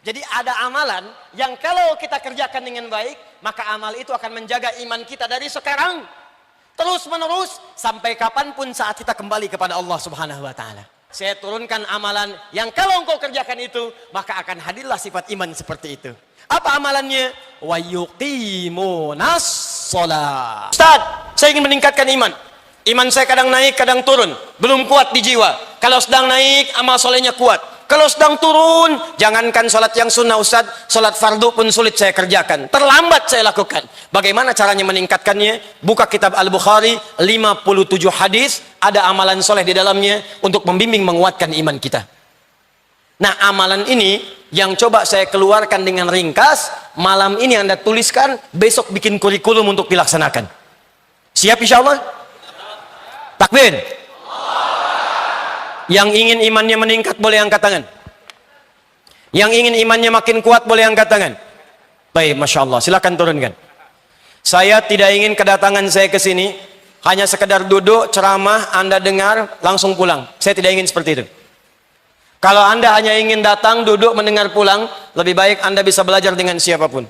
Jadi ada amalan yang kalau kita kerjakan dengan baik, maka amal itu akan menjaga iman kita dari sekarang terus menerus sampai kapanpun saat kita kembali kepada Allah Subhanahu wa taala. Saya turunkan amalan yang kalau engkau kerjakan itu, maka akan hadirlah sifat iman seperti itu. Apa amalannya? Wa yuqimunas shalah. Ustaz, saya ingin meningkatkan iman. Iman saya kadang naik, kadang turun. Belum kuat di jiwa. Kalau sedang naik, amal solehnya kuat. Kalau sedang turun, jangankan sholat yang sunnah Ustaz, sholat fardu pun sulit saya kerjakan. Terlambat saya lakukan. Bagaimana caranya meningkatkannya? Buka kitab Al-Bukhari, 57 hadis, ada amalan soleh di dalamnya untuk membimbing menguatkan iman kita. Nah, amalan ini yang coba saya keluarkan dengan ringkas, malam ini Anda tuliskan, besok bikin kurikulum untuk dilaksanakan. Siap insya Allah? Takbir. Yang ingin imannya meningkat boleh angkat tangan. Yang ingin imannya makin kuat boleh angkat tangan. Baik, Masya Allah, silakan turunkan. Saya tidak ingin kedatangan saya ke sini hanya sekedar duduk, ceramah, Anda dengar, langsung pulang. Saya tidak ingin seperti itu. Kalau Anda hanya ingin datang, duduk, mendengar, pulang, lebih baik Anda bisa belajar dengan siapapun.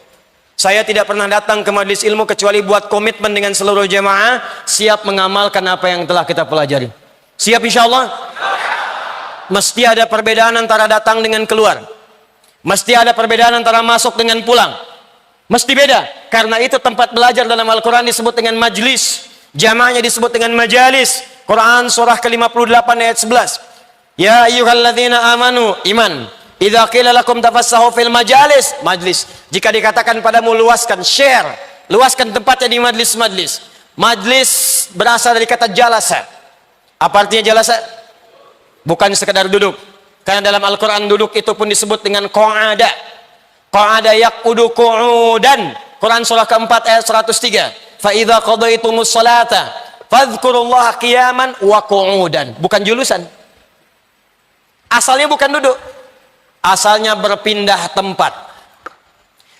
Saya tidak pernah datang ke majelis ilmu kecuali buat komitmen dengan seluruh jemaah, siap mengamalkan apa yang telah kita pelajari. Siap insya Allah? Mesti ada perbedaan antara datang dengan keluar. Mesti ada perbedaan antara masuk dengan pulang. Mesti beda. Karena itu tempat belajar dalam Al-Quran disebut dengan majlis. Jamaahnya disebut dengan majalis. Quran surah ke-58 ayat 11. Ya ayyuhalladzina amanu, iman. Idza qila lakum tafassahu fil majalis, majlis. Jika dikatakan padamu luaskan, share, luaskan tempatnya di majlis-majlis. Majlis berasal dari kata jalasa. Apa artinya jalasa? Bukan sekedar duduk. Karena dalam Al-Quran duduk itu pun disebut dengan qa'ada. Qa'ada yaqudu qu'udan. Quran surah keempat ayat 103. Fa idza qadaytumus salata fadhkurullaha qiyaman wa qu'udan. Bukan julusan. Asalnya bukan duduk. Asalnya berpindah tempat.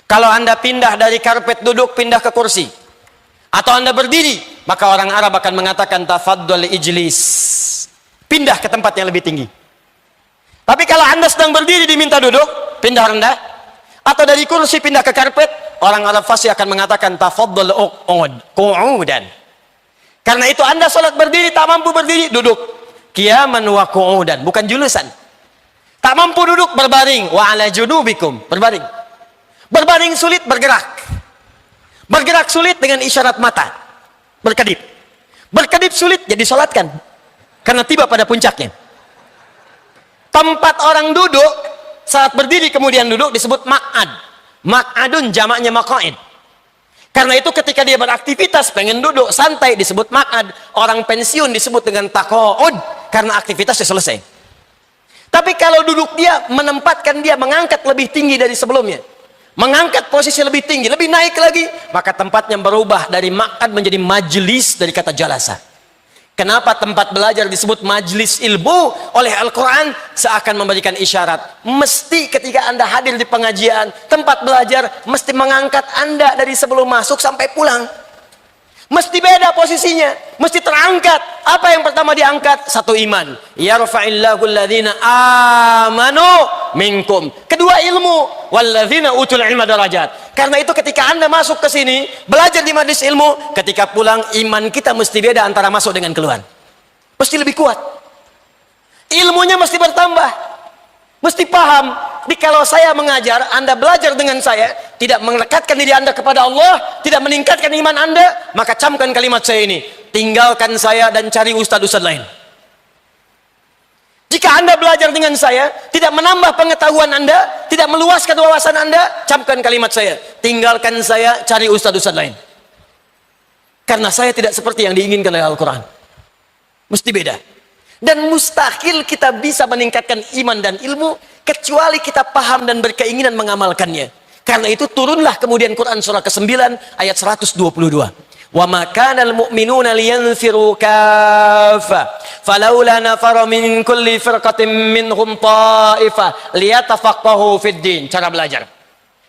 Kalau Anda pindah dari karpet duduk pindah ke kursi, atau Anda berdiri, maka orang Arab akan mengatakan tafaddal ijlis. Pindah ke tempat yang lebih tinggi. Tapi kalau Anda sedang berdiri diminta duduk, pindah rendah, atau dari kursi pindah ke karpet, orang Arab fasih akan mengatakan tafaddal qu'udan. Karena itu Anda sholat berdiri, tak mampu berdiri, duduk. Qiyaman wa qu'udan, bukan julusan. Tak mampu duduk, berbaring. Wa ala junubikum, berbaring. Berbaring sulit, bergerak. Bergerak sulit dengan isyarat mata, berkedip. Berkedip sulit, jadi sholatkan. Karena tiba pada puncaknya. Tempat orang duduk saat berdiri kemudian duduk disebut maq'ad. Maq'adun jamaknya maq'id. Karena itu ketika dia beraktivitas pengen duduk santai disebut maq'ad. Orang pensiun disebut dengan taqa'ud karena aktivitasnya selesai. Tapi kalau duduk dia menempatkan dia mengangkat lebih tinggi dari sebelumnya. Mengangkat posisi lebih tinggi, lebih naik lagi, maka tempatnya berubah dari maq'ad menjadi majlis dari kata jalasa. Kenapa tempat belajar disebut majlis ilmu oleh Al-Quran? Seakan memberikan isyarat. Mesti ketika Anda hadir di pengajian, tempat belajar, mesti mengangkat Anda dari sebelum masuk sampai pulang. Mesti beda posisinya. Mesti terangkat. Apa yang pertama diangkat? Satu, iman. Yarfa'illahu alladhina amanu minkum. Kedua, ilmu. Walladzina utul ilma darajat. Karena itu ketika Anda masuk ke sini, belajar di majlis ilmu, ketika pulang iman kita mesti beda antara masuk dengan keluar. Mesti lebih kuat. Ilmunya mesti bertambah. Mesti paham. Jadi kalau saya mengajar, Anda belajar dengan saya, tidak mendekatkan diri Anda kepada Allah, tidak meningkatkan iman Anda, maka camkan kalimat saya ini. Tinggalkan saya dan cari ustadz-ustadz lain. Jika Anda belajar dengan saya, tidak menambah pengetahuan Anda, tidak meluaskan wawasan Anda, camkan kalimat saya. Tinggalkan saya, cari ustadz-ustadz lain. Karena saya tidak seperti yang diinginkan oleh Al-Quran. Mesti beda. Dan mustahil kita bisa meningkatkan iman dan ilmu kecuali kita paham dan berkeinginan mengamalkannya. Karena itu turunlah kemudian Quran surah ke-9 ayat 122. Wa ma kana al-mu'minuna liyanfiru kaffa falawla nafara min kulli firqatin minhum ta'ifah liyatafaqahu fid din. Cara belajar.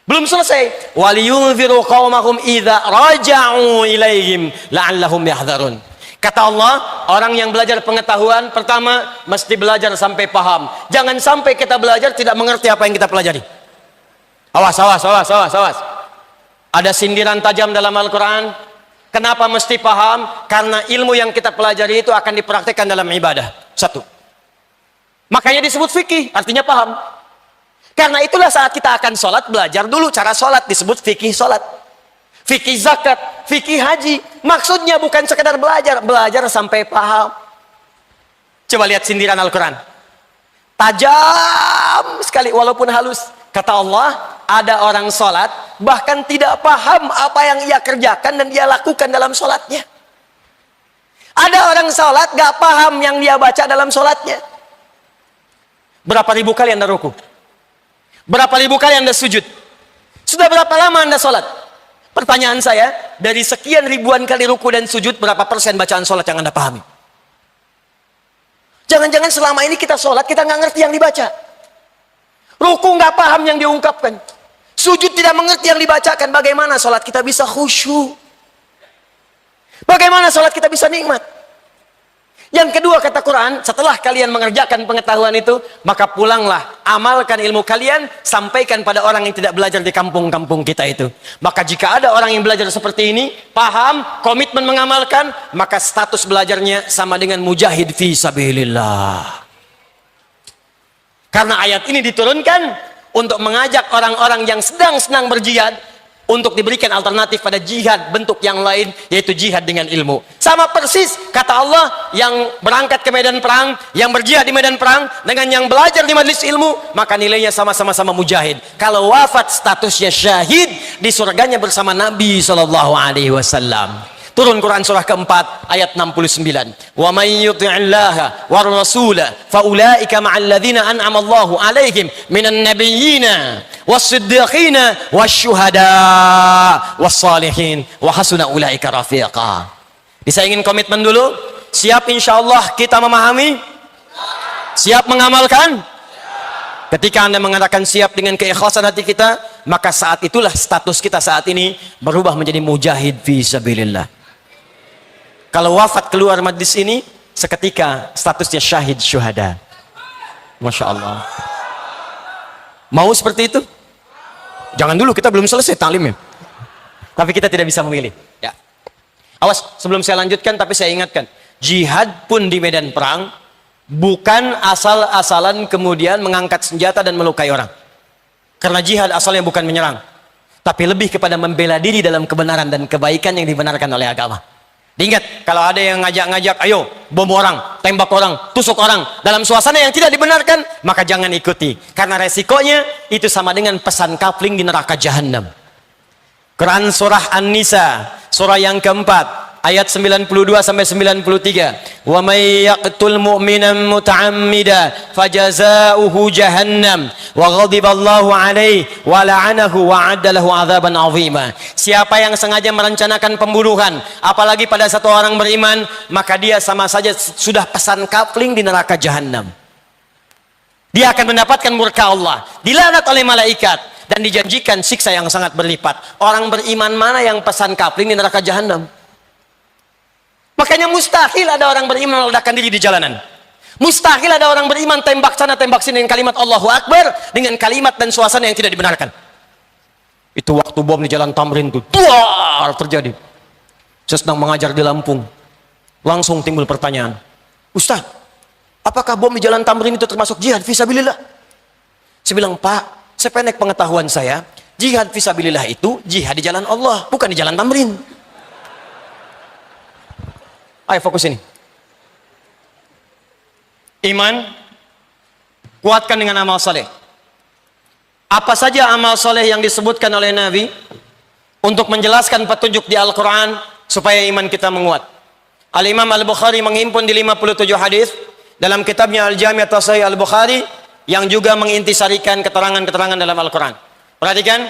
Belum selesai. Waliyunziru qaumahum idza raja'u ilaihim la'allahum yahdharun. Kata Allah, orang yang belajar pengetahuan pertama mesti belajar sampai paham. Jangan sampai kita belajar tidak mengerti apa yang kita pelajari. Awas, awas, awas, awas, awas. Ada sindiran tajam dalam Al-Quran. Kenapa mesti paham? Karena ilmu yang kita pelajari itu akan dipraktikkan dalam ibadah. Satu. Makanya disebut fikih, artinya paham. Karena itulah saat kita akan sholat, belajar dulu cara sholat, disebut fikih sholat. Fikih zakat, fikih haji. Maksudnya bukan sekedar belajar, belajar sampai paham. Coba lihat sindiran Al-Quran. Tajam sekali, walaupun halus. Kata Allah, ada orang sholat, bahkan tidak paham apa yang ia kerjakan dan dia lakukan dalam sholatnya. Ada orang sholat, gak paham yang dia baca dalam sholatnya. Berapa ribu kali Anda ruku? Berapa ribu kali Anda sujud? Sudah berapa lama Anda sholat? Pertanyaan saya, dari sekian ribuan kali ruku dan sujud, berapa persen bacaan sholat yang Anda pahami? Jangan-jangan selama ini kita sholat, kita nggak ngerti yang dibaca. Ruku nggak paham yang diungkapkan. Sujud tidak mengerti yang dibacakan. Bagaimana sholat kita bisa khusyuk? Bagaimana sholat kita bisa nikmat? Yang kedua kata Quran, setelah kalian mengerjakan pengetahuan itu, maka pulanglah, amalkan ilmu kalian, sampaikan pada orang yang tidak belajar di kampung-kampung kita itu. Maka jika ada orang yang belajar seperti ini, paham, komitmen mengamalkan, maka status belajarnya sama dengan mujahid fi sabilillah. Karena ayat ini diturunkan untuk mengajak orang-orang yang sedang senang berjihad untuk diberikan alternatif pada jihad bentuk yang lain, yaitu jihad dengan ilmu. Sama persis kata Allah, yang berangkat ke medan perang, yang berjihad di medan perang dengan yang belajar di majelis ilmu, maka nilainya sama-sama mujahid. Kalau wafat statusnya syahid, di surganya bersama Nabi SAW. Turun Quran surah keempat ayat 69. Wa may yuti'illaha war rasula faulaika ma'al ladzina an'ama Allahu 'alaihim minan nabiyyina was-siddiqina wasyuhada was-salihin wa hasuna ulaika rafiqa. Bisa ingin komitmen dulu? Siap insyaallah kita memahami? Siap mengamalkan? Ketika Anda mengatakan siap dengan keikhlasan hati kita, maka saat itulah status kita saat ini berubah menjadi mujahid fi sabilillah. Kalau wafat keluar majlis ini, seketika statusnya syahid syuhada. Masya Allah. Mau seperti itu? Jangan dulu, kita belum selesai taklimnya. Tapi kita tidak bisa memilih. Ya. Awas, sebelum saya lanjutkan, tapi saya ingatkan. Jihad pun di medan perang, bukan asal-asalan kemudian mengangkat senjata dan melukai orang. Karena jihad asalnya bukan menyerang. Tapi lebih kepada membela diri dalam kebenaran dan kebaikan yang dibenarkan oleh agama. Diingat, kalau ada yang ngajak-ngajak, ayo bom orang, tembak orang, tusuk orang dalam suasana yang tidak dibenarkan, maka jangan ikuti. Karena resikonya itu sama dengan pesan kapling di neraka jahanam. Quran surah An-Nisa, surah yang keempat, ayat 92 sampai 93. Wa may yaqtul mu'minan muta'ammida fajazauhu jahannam wa ghadiballahu alaihi wa la'anahu wa 'adda lahu 'adzaban 'azima. Siapa yang sengaja merencanakan pembunuhan apalagi pada satu orang beriman, maka dia sama saja sudah pesan kapling di neraka jahanam. Dia akan mendapatkan murka Allah, dilaknat oleh malaikat dan dijanjikan siksa yang sangat berlipat. Orang beriman mana yang pesan kapling di neraka jahanam? Makanya mustahil ada orang beriman meledakkan diri di jalanan. Mustahil ada orang beriman tembak sana tembak sini dengan kalimat Allahu Akbar, dengan kalimat dan suasana yang tidak dibenarkan. Itu waktu bom di Jalan Tamrin itu duar terjadi. Saya sedang mengajar di Lampung. Langsung timbul pertanyaan, Ustaz, apakah bom di Jalan Tamrin itu termasuk jihad fisabilillah? Saya bilang, Pak, sependek pengetahuan saya, jihad fisabilillah itu jihad di jalan Allah, bukan di Jalan Tamrin. Ayo fokus ini. Iman, kuatkan dengan amal saleh. Apa saja amal saleh yang disebutkan oleh Nabi untuk menjelaskan petunjuk di Al-Quran supaya iman kita menguat. Al-Imam Al-Bukhari menghimpun di 57 hadis dalam kitabnya Al-Jami' At-Sahih Al-Bukhari yang juga mengintisarikan keterangan-keterangan dalam Al-Quran. Perhatikan,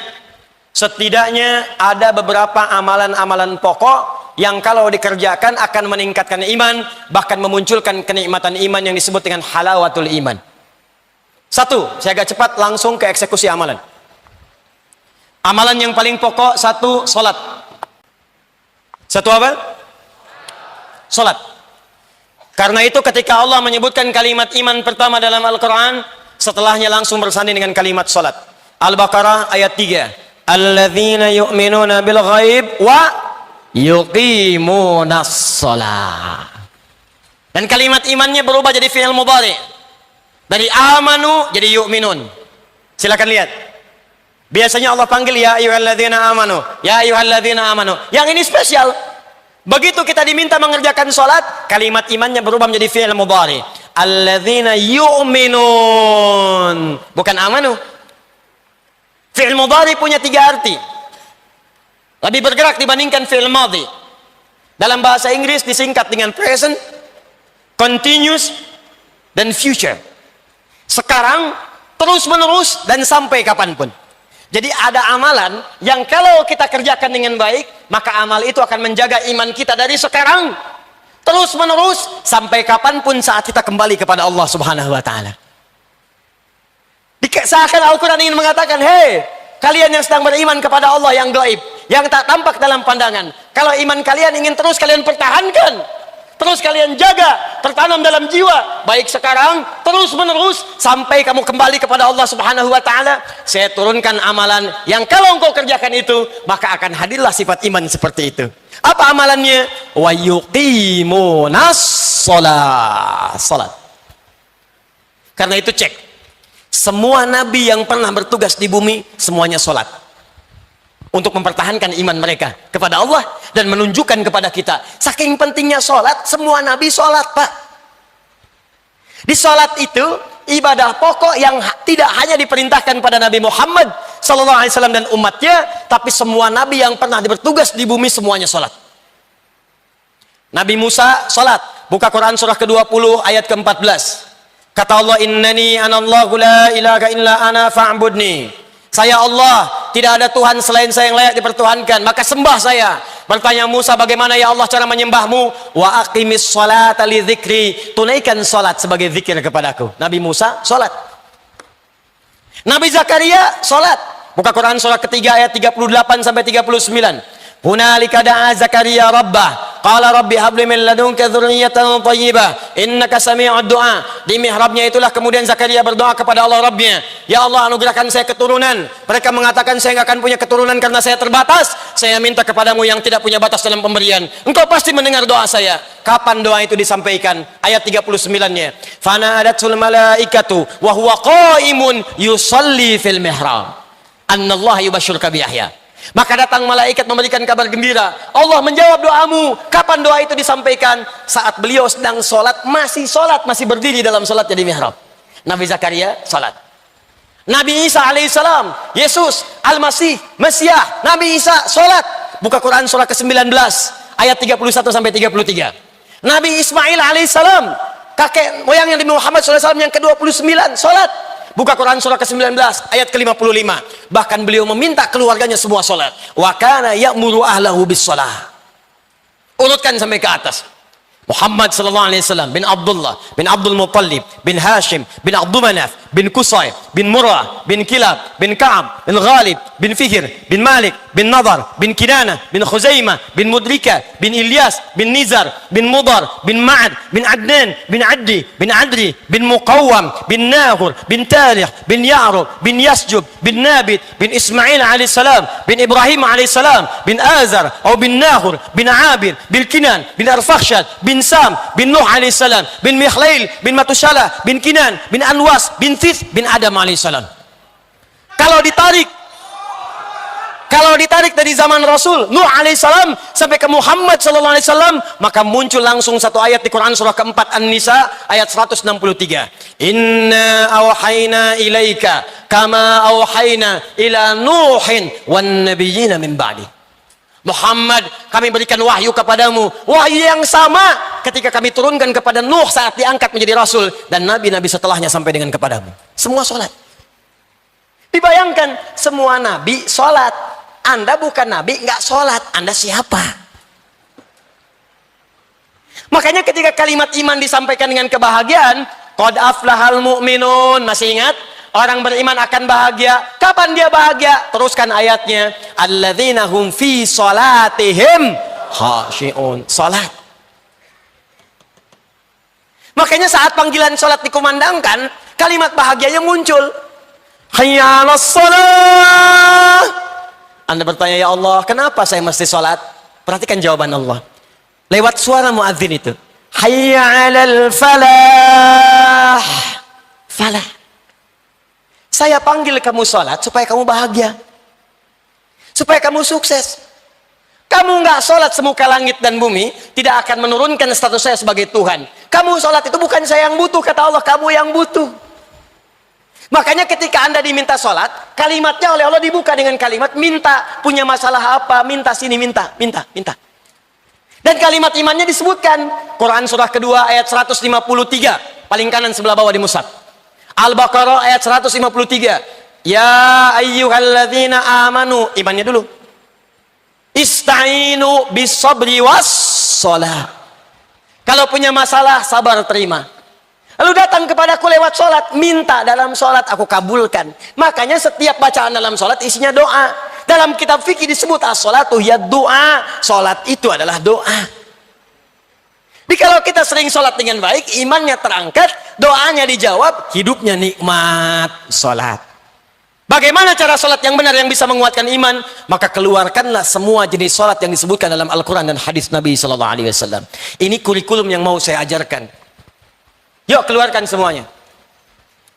setidaknya ada beberapa amalan-amalan pokok yang kalau dikerjakan akan meningkatkan iman, bahkan memunculkan kenikmatan iman yang disebut dengan halawatul iman. Satu, saya agak cepat langsung ke eksekusi amalan. Amalan yang paling pokok, satu, sholat. Satu apa? Sholat. Karena itu ketika Allah menyebutkan kalimat iman pertama dalam Al-Quran, setelahnya langsung bersanding dengan kalimat sholat. Al-Baqarah ayat 3. Alladzina yu'minuna bil ghaib wa yuqimunas shalah. Dan kalimat imannya berubah jadi fi'il mudhari. Dari amanu jadi yu'minun. Silakan lihat. Biasanya Allah panggil ya ayyuhalladzina amanu, ya ayyuhalladzina amanu. Yang ini spesial. Begitu kita diminta mengerjakan salat, kalimat imannya berubah menjadi fi'il mudhari. Alladzina yu'minun, bukan amanu. Fi'il mudhari punya 3 arti. Lebih bergerak dibandingkan fi'il madhi. Dalam bahasa Inggris disingkat dengan present, continuous, dan future. Sekarang, terus menerus, dan sampai kapanpun. Jadi ada amalan yang kalau kita kerjakan dengan baik, maka amal itu akan menjaga iman kita dari sekarang terus menerus sampai kapanpun saat kita kembali kepada Allah Subhanahu wa taala. Seakan Al-Quran ingin mengatakan, hei kalian yang sedang beriman kepada Allah yang gaib, yang tak tampak dalam pandangan, kalau iman kalian ingin terus kalian pertahankan, terus kalian jaga, tertanam dalam jiwa, baik sekarang, terus menerus, sampai kamu kembali kepada Allah Subhanahu wa ta'ala, saya turunkan amalan yang kalau engkau kerjakan itu, maka akan hadirlah sifat iman seperti itu. Apa amalannya? Wa yuqimunas salat. Karena itu cek. Semua nabi yang pernah bertugas di bumi, semuanya salat. Untuk mempertahankan iman mereka kepada Allah dan menunjukkan kepada kita saking pentingnya sholat, semua nabi sholat, Pak. Di sholat itu ibadah pokok yang tidak hanya diperintahkan pada Nabi Muhammad SAW dan umatnya, tapi semua nabi yang pernah bertugas di bumi semuanya sholat. Nabi Musa sholat, buka Quran surah ke-20 ayat ke-14. Kata Allah, innani anallahu la ilaha illa ana fa'budni. Saya Allah, tidak ada Tuhan selain saya yang layak dipertuhankan, maka sembah saya. Bertanya Musa, bagaimana ya Allah cara menyembahmu? Wa aqimis sholata li dzikri, tunaikan salat sebagai zikir kepadaku. Nabi Musa salat. Nabi Zakaria salat. Buka Quran surah ketiga ayat 38 sampai 39. Hunalika da'a Zakaria rabbah, qala rabbi habli min ladunka dzurriyyatan thayyibah innaka sami'ud du'a. Di mihrabnya itulah kemudian Zakaria berdoa kepada Allah Rabbnya, ya Allah anugerahkan saya keturunan. Mereka mengatakan saya nggak akan punya keturunan karena saya terbatas. Saya minta kepadamu yang tidak punya batas dalam pemberian, engkau pasti mendengar doa saya. Kapan doa itu disampaikan? Ayat 39-nya, fanadatul malaikatu wa huwa qaimun yusalli fil mihrab annallaha yubashshiruka bi Yahya. Maka datang malaikat memberikan kabar gembira. Allah menjawab doamu. Kapan doa itu disampaikan? Saat beliau sedang sholat, masih berdiri dalam sholatnya di mihrab. Nabi Zakaria sholat. Nabi Isa alaihissalam, Yesus Al-Masih, Mesiah, Nabi Isa sholat. Buka Quran surah ke-19 ayat 31 sampai 33. Nabi Ismail alaihissalam, kakek moyang yang Nabi Muhammad SAW yang ke-29 sholat. Buka Quran surah ke-19 ayat ke-55. Bahkan beliau meminta keluarganya semua sholat. Wa kana ya'muru ahlahu bis shalah. Urutkan sampai ke atas. Muhammad sallallahu alaihi wasallam bin Abdullah bin Abdul Muttalib bin Hashim bin Abdul Manaf bin Qusay bin Murrah bin Kilab bin Ka'ab bin Ghalib bin Fihr bin Malik bin Nadar bin Kinana bin Khuzaimah bin Mudrika bin Ilyas bin Nizar bin Mudar bin Ma'ad bin Adnan bin Addi bin Adri bin Muqawwam bin Nahur bin Talih bin Ya'rub bin Yasjub bin Nabit bin Ismail alaihissalam bin Ibrahim alaihissalam bin Azar atau bin Nahur bin Abir bin Kinan bin Arfakhshad bin Sam bin Nuh alaihissalam bin Mikhlail bin Matushalah bin Kinan bin Anwas bin Thith bin Adam alaihissalam. Kalau ditarik dari zaman Rasul Nuh alaihissalam sampai ke Muhammad sallallahu alaihi wasallam, maka muncul langsung satu ayat di Quran surah keempat An-Nisa ayat 163. Inna awhayna ilaika kama awhayna ila Nuhin wan nabiyyina min ba'di. Muhammad, kami berikan wahyu kepadamu, wahyu yang sama ketika kami turunkan kepada Nuh saat diangkat menjadi Rasul, dan nabi-nabi setelahnya sampai dengan kepadamu. Semua sholat. Dibayangkan, semua nabi sholat. Anda bukan nabi, nggak sholat. Anda siapa? Makanya ketika kalimat iman disampaikan dengan kebahagiaan, qad aflahal mu'minun, masih ingat? Orang beriman akan bahagia. Kapan dia bahagia? Teruskan ayatnya. Alladzina hum fi salatihim khashi'un. Salat. Makanya saat panggilan salat dikumandangkan, kalimat bahagia yang muncul. hayya 'alas shalah. Anda bertanya, ya Allah, kenapa saya mesti sholat? Perhatikan jawaban Allah. Lewat suara muadzin itu. Hayya 'alal falah. Falah. Saya panggil kamu sholat supaya kamu bahagia. Supaya kamu sukses. Kamu nggak sholat semuka langit dan bumi, tidak akan menurunkan status saya sebagai Tuhan. Kamu sholat itu bukan saya yang butuh, kata Allah, kamu yang butuh. Makanya ketika Anda diminta sholat, kalimatnya oleh Allah dibuka dengan kalimat minta, punya masalah apa, minta sini, minta. Dan kalimat imannya disebutkan. Quran surah kedua ayat 153, paling kanan sebelah bawah di mushaf. Al-Baqarah ayat 153. Ya ayyuhalladzina amanu, imannya dulu. Ista'inu bis-sabri was-shalah. Kalau punya masalah, sabar terima. Lalu datang kepadaku lewat sholat, minta dalam sholat, aku kabulkan. Makanya setiap bacaan dalam sholat isinya doa. Dalam kitab fikih disebut as-sholatu ya doa. Sholat itu adalah doa. Jadi kalau kita sering sholat dengan baik, imannya terangkat, doanya dijawab, hidupnya nikmat sholat. Bagaimana cara sholat yang benar yang bisa menguatkan iman? Maka keluarkanlah semua jenis sholat yang disebutkan dalam Al-Quran dan hadis Nabi SAW. Ini kurikulum yang mau saya ajarkan. Yuk keluarkan semuanya.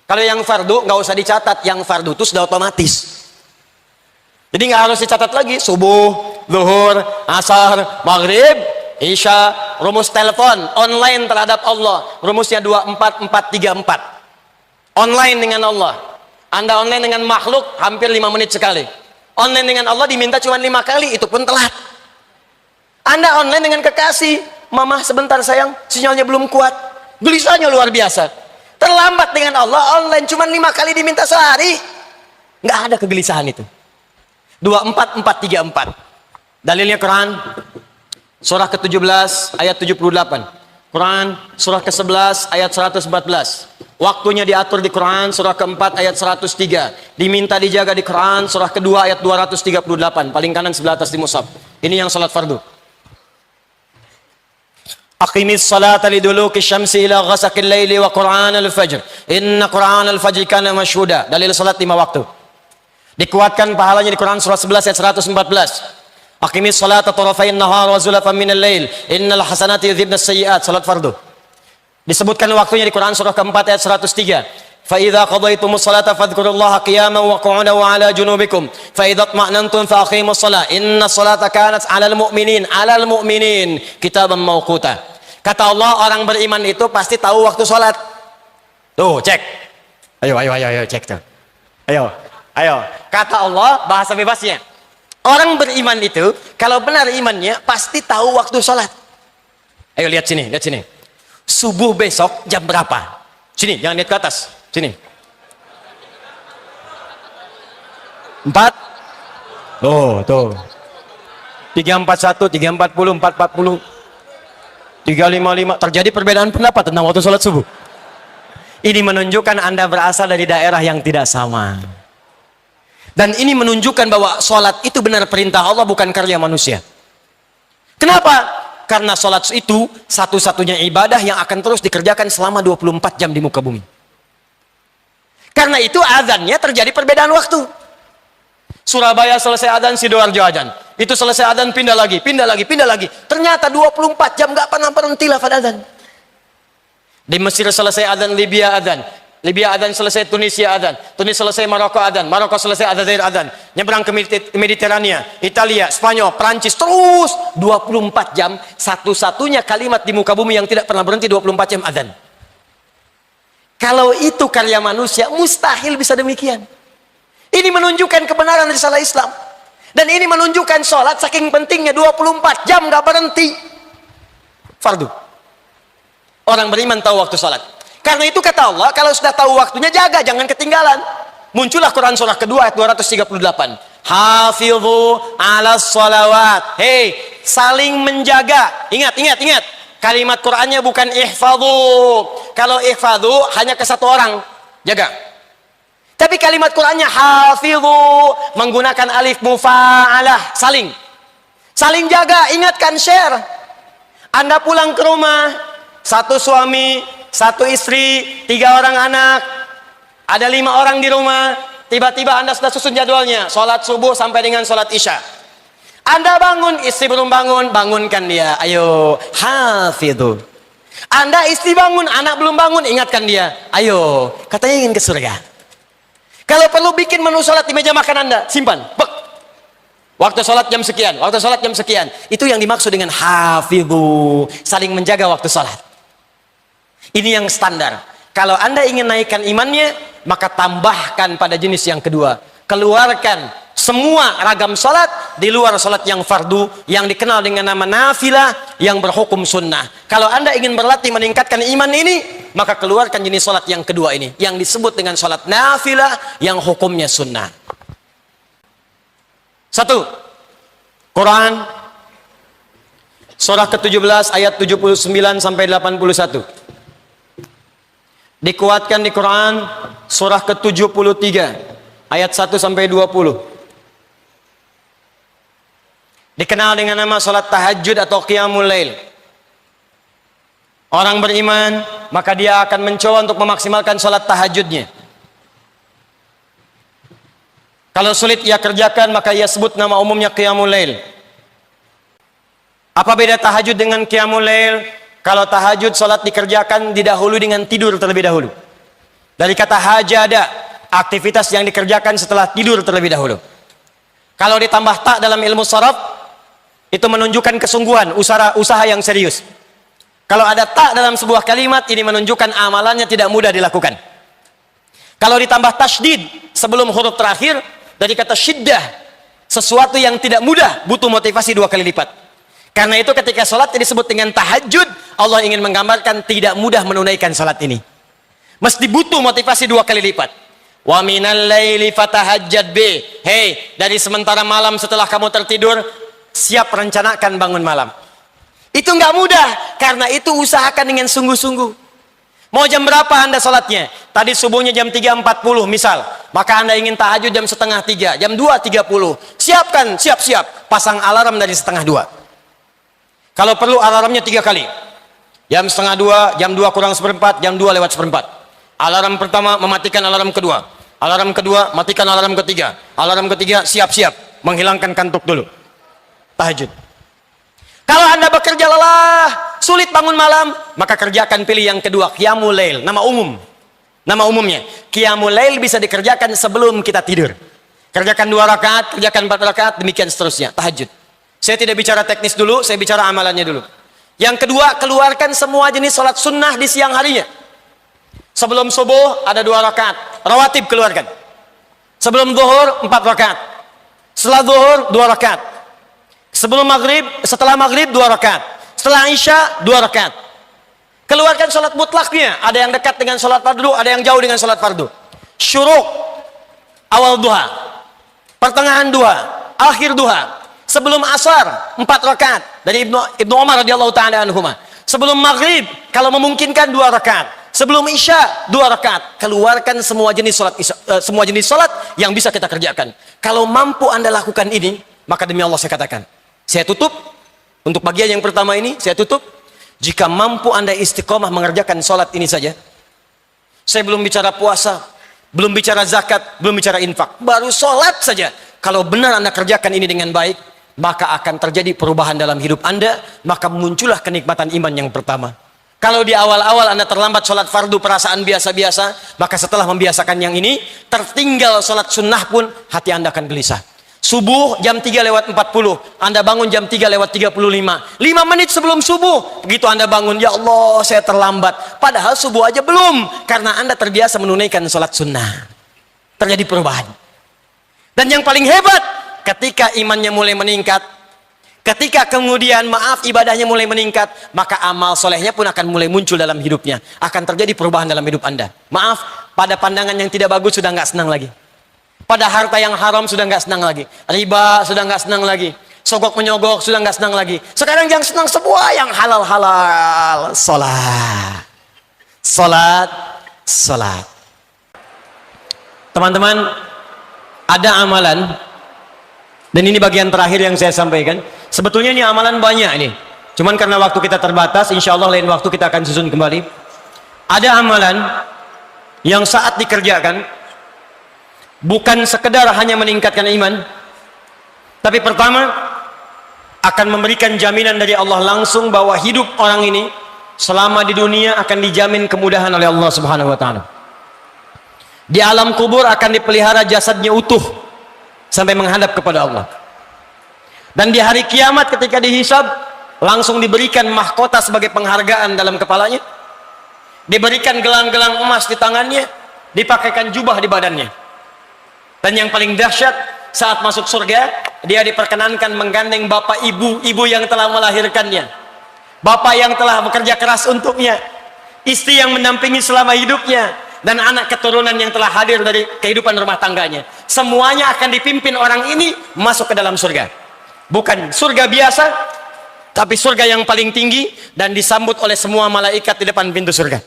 Kalau yang fardu nggak usah dicatat, yang fardu itu sudah otomatis. Jadi nggak harus dicatat lagi. Subuh, zuhur, asar, maghrib, isya, rumus telepon online terhadap Allah. Rumusnya 24434. Online dengan Allah. Anda online dengan makhluk hampir 5 menit sekali. Online dengan Allah diminta cuma 5 kali, itu pun telat. Anda online dengan kekasih, mama sebentar sayang, sinyalnya belum kuat. Gelisahnya luar biasa. Terlambat dengan Allah, online cuma 5 kali diminta sehari. Nggak ada kegelisahan itu. 24434. Dalilnya Quran surah ke-17 ayat 78. Quran surah ke-11 ayat 114. Waktunya diatur di Quran surah ke-4 ayat 103. Diminta dijaga di Quran surah kedua ayat 238. Paling kanan sebelah atas di mushaf. Ini yang salat fardu. Aqimis salata liduluki syamsi ila ghasaqil laili wa Qur'an al-fajr. Inna Qur'an al-fajr kana mashhuda. Dalil salat 5 waktu. Dikuatkan pahalanya di Quran surah 11 ayat 114. Aqimis salata tarafayn nahar wa zulafan minal lail. Innal hasanati yudhibna as-sayyi'at. Salat fardu. Disebutkan waktunya di Quran surah ke-4 ayat 103. Fa idza qadaytumus salata fadhkurullaha qiyaman wa qu'udan wa 'ala junubikum. Fa idza itma'nantum fa aqimus salah. Innas salata kanat 'alal mu'minin kitaban mawquta. Kata Allah, orang beriman itu pasti tahu waktu salat. Tuh, cek. Ayo cek tuh. Ayo. Kata Allah, bahasa bebasnya. Orang beriman itu kalau benar imannya pasti tahu waktu salat. Ayo lihat sini. Subuh besok jam berapa? Sini, jangan lihat ke atas. Sini. 4. Tuh. 341, 340, 440. 355. Terjadi perbedaan pendapat tentang waktu sholat subuh. Ini menunjukkan Anda berasal dari daerah yang tidak sama. Dan ini menunjukkan bahwa sholat itu benar perintah Allah, bukan karya manusia. Kenapa? Karena sholat itu satu-satunya ibadah yang akan terus dikerjakan selama 24 jam di muka bumi. Karena itu azannya terjadi perbedaan waktu. Surabaya selesai azan, Sidoarjo azan. Itu selesai azan, pindah lagi. Ternyata 24 jam nggak pernah berhenti lafaz azan. Di Mesir selesai azan, Libya azan selesai, Tunisia azan. Tunis selesai, Maroko azan. Maroko selesai, Aljazair azan. Nyebrang ke Mediterania, Italia, Spanyol, Prancis, terus 24 jam. Satu-satunya kalimat di muka bumi yang tidak pernah berhenti 24 jam azan. Kalau itu karya manusia, mustahil bisa demikian. Ini menunjukkan kebenaran risalah Islam. Dan ini menunjukkan sholat saking pentingnya 24 jam gak berhenti. Fardu. Orang beriman tahu waktu sholat. Karena itu kata Allah, kalau sudah tahu waktunya jaga, jangan ketinggalan. Muncullah Quran surah kedua ayat 238. Hafidhu ala sholawat. Hei, saling menjaga. Ingat. Kalimat Qurannya bukan ihfadhu. Kalau ihfadhu hanya ke satu orang. Jaga. Tapi kalimat Qurannya hafidhu, menggunakan alif mufa'alah. Saling jaga, ingatkan, share. Anda pulang ke rumah, satu suami, satu istri, 3 orang anak, ada 5 orang di rumah. tiba-tiba Anda sudah susun jadwalnya, sholat subuh sampai dengan sholat isya. Anda bangun, istri belum bangun, bangunkan dia. Ayo, hafidhu. Anda istri bangun, anak belum bangun, ingatkan dia. Ayo, katanya ingin ke surga. Kalau perlu bikin menu sholat di meja makan Anda, simpan. Bek. Waktu sholat jam sekian, waktu sholat jam sekian. Itu yang dimaksud dengan hafidhu, saling menjaga waktu sholat. Ini yang standar. Kalau Anda ingin naikkan imannya, maka tambahkan pada jenis yang kedua. Keluarkan semua ragam sholat di luar sholat yang fardu, yang dikenal dengan nama nafilah, yang berhukum sunnah. Kalau Anda ingin berlatih meningkatkan iman ini, maka keluarkan jenis sholat yang kedua ini, yang disebut dengan sholat nafilah, yang hukumnya sunnah. 1. Quran surah ke-17 ayat 79 sampai 81. Dikuatkan di Quran surah ke-73 ayat 1 sampai 20. Dikenal dengan nama salat tahajud atau qiyamul lail. Orang beriman maka dia akan mencoba untuk memaksimalkan salat tahajudnya. Kalau sulit ia kerjakan, maka ia sebut nama umumnya qiyamul lail. Apa beda tahajud dengan qiyamul lail? Kalau tahajud salat dikerjakan didahului dengan tidur terlebih dahulu. Dari kata hajada, aktivitas yang dikerjakan setelah tidur terlebih dahulu. Kalau ditambah tak dalam ilmu sharaf, itu menunjukkan kesungguhan, usaha yang serius. Kalau ada tak dalam sebuah kalimat, ini menunjukkan amalannya tidak mudah dilakukan. Kalau ditambah tasydid sebelum huruf terakhir, dari kata syiddah, sesuatu yang tidak mudah butuh motivasi 2 kali lipat. Karena itu ketika sholat disebut dengan tahajud, Allah ingin menggambarkan tidak mudah menunaikan sholat ini. Mesti butuh motivasi 2 kali lipat. Wa minal laili fatahajjad bi. Hei, dari sementara malam setelah kamu tertidur, siap rencanakan bangun malam. Itu nggak mudah, karena itu usahakan dengan sungguh-sungguh. Mau jam berapa Anda sholatnya? Tadi subuhnya jam 3.40 misal. Maka Anda ingin tahajud jam setengah 3, jam 2.30. Siapkan, siap-siap. Pasang alarm dari setengah 2. Kalau perlu alarmnya 3 kali. Jam setengah 2, jam 2 kurang seperempat, jam 2 lewat seperempat. Alarm pertama mematikan alarm kedua. Alarm kedua matikan alarm ketiga. Alarm ketiga siap-siap menghilangkan kantuk dulu. Tahajud. Kalau Anda bekerja lelah, sulit bangun malam, maka kerjakan pilih yang kedua, qiyamul lail, nama umum. Nama umumnya. Qiyamul lail bisa dikerjakan sebelum kita tidur. Kerjakan 2 rakaat, kerjakan 4 rakaat, demikian seterusnya, tahajud. Saya tidak bicara teknis dulu, saya bicara amalannya dulu. Yang kedua, keluarkan semua jenis sholat sunnah di siang harinya. Sebelum subuh ada 2 rakaat, rawatib keluarkan. Sebelum zuhur 4 rakaat. Setelah zuhur 2 rakaat. Sebelum maghrib, setelah maghrib 2 rakaat. Setelah isya 2 rakaat. Keluarkan sholat mutlaknya. Ada yang dekat dengan sholat fardu, ada yang jauh dengan sholat fardu. Syuruk, awal duha, pertengahan duha, akhir duha. Sebelum asar 4 rakaat dari Ibnu Umar radhiyallahu taala anhuma. Sebelum maghrib kalau memungkinkan 2 rakaat. Sebelum isya 2 rakaat. Keluarkan semua jenis salat yang bisa kita kerjakan. Kalau mampu Anda lakukan ini, maka demi Allah saya katakan, saya tutup untuk bagian yang pertama ini, saya tutup. Jika mampu Anda istiqomah mengerjakan salat ini saja. Saya belum bicara puasa, belum bicara zakat, belum bicara infak, baru salat saja. Kalau benar Anda kerjakan ini dengan baik, maka akan terjadi perubahan dalam hidup Anda, maka muncullah kenikmatan iman yang pertama. Kalau di awal-awal Anda terlambat sholat fardu perasaan biasa-biasa, maka setelah membiasakan yang ini, tertinggal sholat sunnah pun hati Anda akan gelisah. Subuh jam 3:40, Anda bangun jam 3:35, 5 menit sebelum subuh, begitu Anda bangun, ya Allah saya terlambat, padahal subuh aja belum, karena Anda terbiasa menunaikan sholat sunnah. Terjadi perubahan. Dan yang paling hebat, ketika imannya mulai meningkat, ketika kemudian ibadahnya mulai meningkat, maka amal solehnya pun akan mulai muncul dalam hidupnya. Akan terjadi perubahan dalam hidup Anda. Pada pandangan yang tidak bagus sudah nggak senang lagi. Pada harta yang haram sudah nggak senang lagi. Riba sudah nggak senang lagi. Sogok menyogok sudah nggak senang lagi. Sekarang yang senang semua yang halal-halal. Salat. Teman-teman, ada amalan, dan ini bagian terakhir yang saya sampaikan. Sebetulnya ini amalan banyak ini, cuman karena waktu kita terbatas, insya Allah lain waktu kita akan susun kembali. Ada amalan yang saat dikerjakan bukan sekedar hanya meningkatkan iman, tapi pertama akan memberikan jaminan dari Allah langsung bahwa hidup orang ini selama di dunia akan dijamin kemudahan oleh Allah Subhanahu wa taala. Di alam kubur akan dipelihara jasadnya utuh sampai menghadap kepada Allah. Dan di hari kiamat ketika dihisab, langsung diberikan mahkota sebagai penghargaan dalam kepalanya, diberikan gelang-gelang emas di tangannya, dipakaikan jubah di badannya. Dan yang paling dahsyat, saat masuk surga, dia diperkenankan menggandeng bapak ibu yang telah melahirkannya, bapak yang telah bekerja keras untuknya, istri yang mendampingi selama hidupnya, dan anak keturunan yang telah hadir dari kehidupan rumah tangganya. Semuanya akan dipimpin orang ini masuk ke dalam surga. Bukan surga biasa, tapi surga yang paling tinggi, dan disambut oleh semua malaikat di depan pintu surga.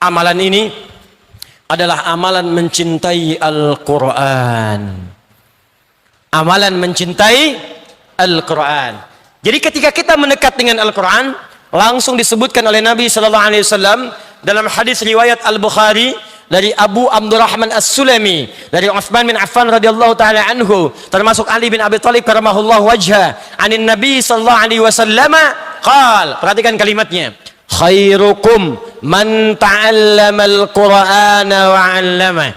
Amalan ini adalah amalan mencintai Al-Quran. Amalan mencintai Al-Quran. Jadi ketika kita mendekat dengan Al-Quran, langsung disebutkan oleh Nabi Sallallahu Alaihi Wasallam dalam hadis riwayat Al-Bukhari dari Abu Abdurrahman As-Sulami, dari Utsman bin Affan radhiyallahu taala anhu, termasuk Ali bin Abi Thalib karamahullahu wajha, anin Nabi sallallahu alaihi wasallam qal, perhatikan kalimatnya, khairukum man ta'allama al-Qur'ana wa 'allama.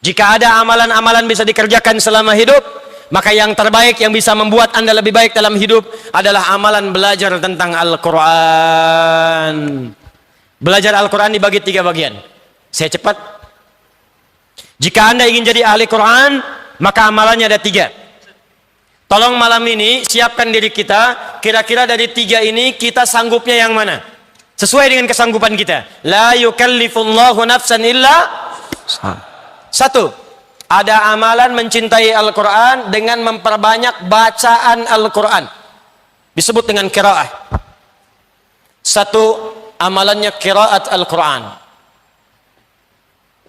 Jika ada amalan-amalan bisa dikerjakan selama hidup, maka yang terbaik yang bisa membuat Anda lebih baik dalam hidup adalah amalan belajar tentang Al-Quran. Belajar Al-Quran dibagi 3 bagian. Saya cepat. Jika Anda ingin jadi ahli Quran, maka amalannya ada 3. Tolong malam ini siapkan diri kita, kira-kira dari 3 ini kita sanggupnya yang mana? Sesuai dengan kesanggupan kita. La yukallifullahu nafsan illa 1. Ada amalan mencintai Al-Quran dengan memperbanyak bacaan Al-Quran. Disebut dengan qiraah. 1. Amalannya qiraat Al-Quran.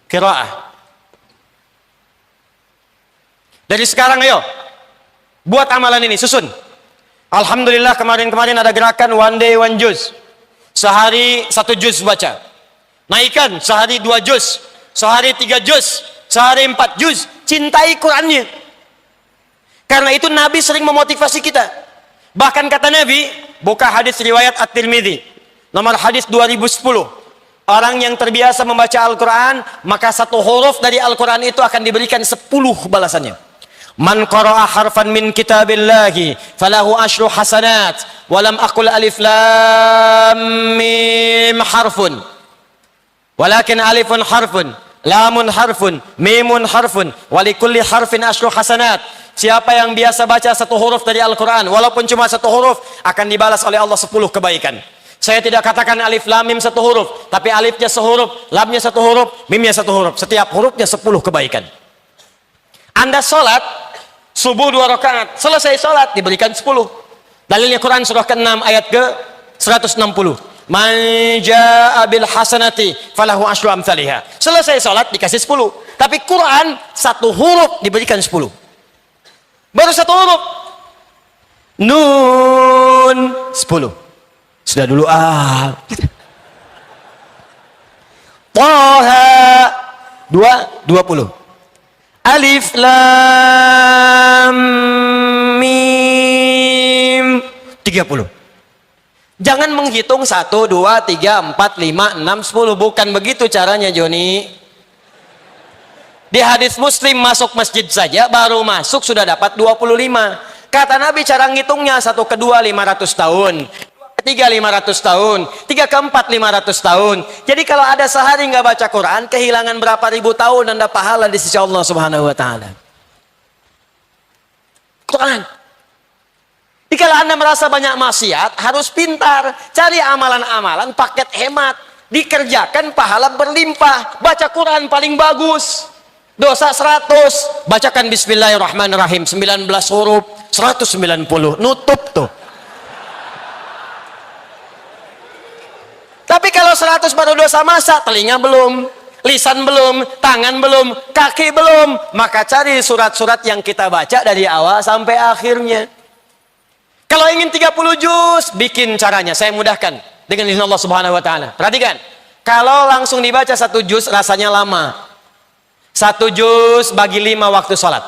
Qiraah. Dari sekarang ayo buat amalan ini, susun. Alhamdulillah kemarin-kemarin ada gerakan one day one juz. Sehari 1 juz baca. Naikkan sehari 2 juz, sehari 3 juz, sehari 4 juz. Cintai Qurannya. Karena itu Nabi sering memotivasi kita. Bahkan kata Nabi, buka hadis riwayat At-Tirmidzi, nomor hadis 2010. Orang yang terbiasa membaca Al-Quran, maka 1 huruf dari Al-Quran itu akan diberikan 10 balasannya. Man qara'a harfan min kitabillahi falahu asyru hasanat, walam aqul alif lam mim harfun, walakin alifun harfun, lamun harfun, mimun harfun, walikulli harfin asyru hasanat. Siapa yang biasa baca 1 huruf dari Al-Quran, walaupun cuma 1 huruf, akan dibalas oleh Allah 10 kebaikan. Saya tidak katakan alif lam mim 1 huruf, tapi alifnya sehuruf, lamnya 1 huruf, mimnya 1 huruf. Setiap hurufnya 10 kebaikan. Anda sholat subuh 2 rakaat, selesai sholat diberikan 10. Dalilnya Quran surah ke-6 ayat ke-160. Man jaa'a bil hasanati falahu asyru amsalihha. Selesai sholat dikasih 10. Tapi Quran 1 huruf diberikan 10. Baru 1 huruf. Nun 10. Sudah dulu Taha 20. Alif lam mim 30. Jangan menghitung 1, 2, 3, 4, 5, 6, 10. Bukan begitu caranya, Joni. Di hadis Muslim, masuk masjid saja baru masuk sudah dapat 25. Kata Nabi cara ngitungnya 1 ke 2 500 tahun, 3 500 tahun, 3 ke 4 500 tahun. Jadi kalau ada sehari nggak baca Quran, kehilangan berapa ribu tahun Anda pahala di sisi Allah Subhanahu wa taala. Quran. Jadi kalau Anda merasa banyak maksiat, harus pintar, cari amalan-amalan paket hemat, dikerjakan pahala berlimpah. Baca Quran paling bagus. Dosa 100, bacakan bismillahirrahmanirrahim 19 huruf, 190, nutup tuh. Tapi kalau 100 baru dosa masa, telinga belum, lisan belum, tangan belum, kaki belum, maka cari surat-surat yang kita baca dari awal sampai akhirnya. Kalau ingin 30 juz, bikin caranya, saya mudahkan dengan izin Allah Subhanahu wa taala. Perhatikan, kalau langsung dibaca 1 juz rasanya lama. 1 juz bagi 5 waktu salat.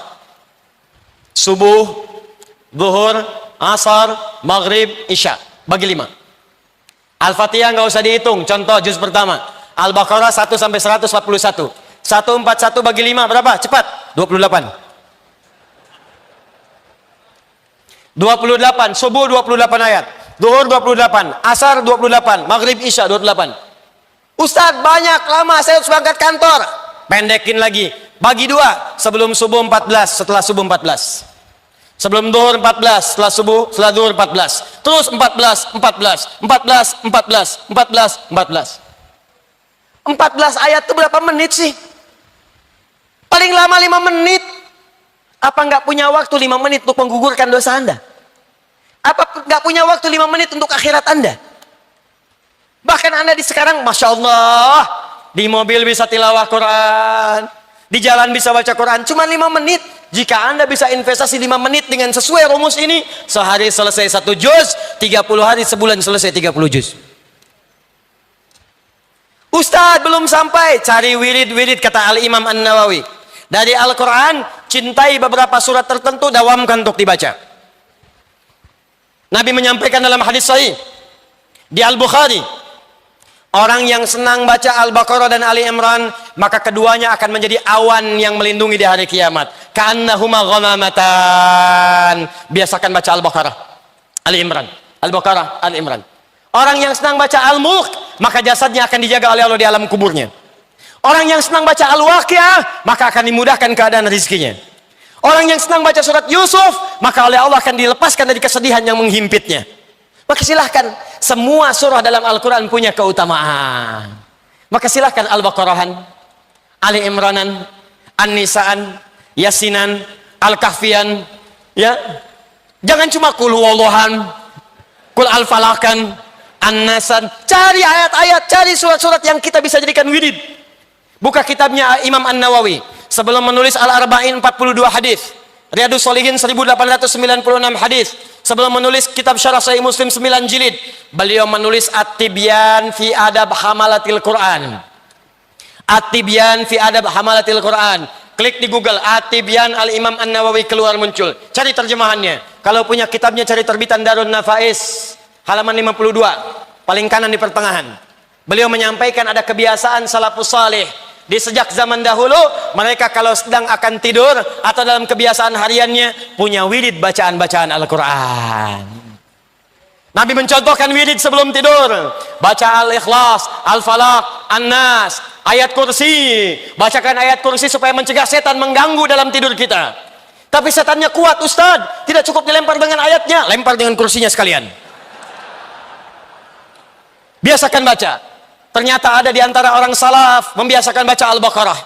Subuh, zuhur, asar, maghrib, isya. Bagi 5. Al-Fatihah nggak usah dihitung. Contoh juz pertama. Al-Baqarah 1 sampai 141. 141 bagi 5 berapa? Cepat. 28. 28. Subuh 28 ayat. Zuhur 28. Asar 28. Maghrib, isya 28. Ustadz banyak lama saya harus berangkat kantor. Pendekin lagi. Bagi 2. Sebelum subuh 14. Setelah subuh 14. Sebelum zuhur 14, setelah subuh, setelah zuhur 14. Terus 14, 14, 14, 14, 14, 14. 14 ayat itu berapa menit sih? Paling lama 5 menit. Apa nggak punya waktu 5 menit untuk menggugurkan dosa Anda? Apa nggak punya waktu 5 menit untuk akhirat Anda? Bahkan Anda di sekarang, Masya Allah, di mobil bisa tilawah Quran, di jalan bisa baca Quran, cuma 5 menit. Jika Anda bisa investasi 5 menit dengan sesuai rumus ini, sehari selesai 1 juz, 30 hari sebulan selesai 30 juz. Ustadz belum sampai, cari wirid-wirid, kata Al-Imam An-Nawawi. Dari Al-Quran, cintai beberapa surat tertentu, dawamkan untuk dibaca. Nabi menyampaikan dalam hadis sahih di Al-Bukhari, orang yang senang baca Al-Baqarah dan Ali Imran, maka keduanya akan menjadi awan yang melindungi di hari kiamat. Ka'annahuma ghamamatan. Biasakan baca Al-Baqarah, Ali Imran. Al-Baqarah, Ali Imran. Orang yang senang baca Al-Mulk, maka jasadnya akan dijaga oleh Allah di alam kuburnya. Orang yang senang baca Al-Waqiah, maka akan dimudahkan keadaan rezekinya. Orang yang senang baca surat Yusuf, maka oleh Allah akan dilepaskan dari kesedihan yang menghimpitnya. Maka silahkan, semua surah dalam Al-Quran punya keutamaan. Maka silahkan Al-Baqarahan, Ali Imranan, An-Nisaan, Yasinan, Al-Kahfian, ya. Jangan cuma Qul Huwallahan, Qul Al-Falakan, An-Nasan. Cari ayat-ayat, cari surat-surat yang kita bisa jadikan wirid. Buka kitabnya Imam An-Nawawi. Sebelum menulis Al-Arba'in 42 hadis, Riyadus Shalihin 1896 hadis. Sebelum menulis kitab Syarah Sahih Muslim 9 jilid, beliau menulis At-Tibyan fi Adab Hamalatil Quran. At-Tibyan fi Adab Hamalatil Quran. Klik di Google At-Tibyan Al-Imam An-Nawawi, keluar muncul. Cari terjemahannya. Kalau punya kitabnya cari terbitan Darun Nafais, halaman 52, paling kanan di pertengahan. Beliau menyampaikan ada kebiasaan salafus salih. Di sejak zaman dahulu, mereka kalau sedang akan tidur atau dalam kebiasaan hariannya, punya wirid bacaan-bacaan Al-Quran. Nabi mencontohkan wirid sebelum tidur. Baca Al-Ikhlas, Al-Falaq, An-Nas, ayat kursi. Bacakan ayat kursi supaya mencegah setan mengganggu dalam tidur kita. Tapi setannya kuat, Ustadz. Tidak cukup dilempar dengan ayatnya, lempar dengan kursinya sekalian. Biasakan baca. Ternyata ada di antara orang salaf membiasakan baca Al-Baqarah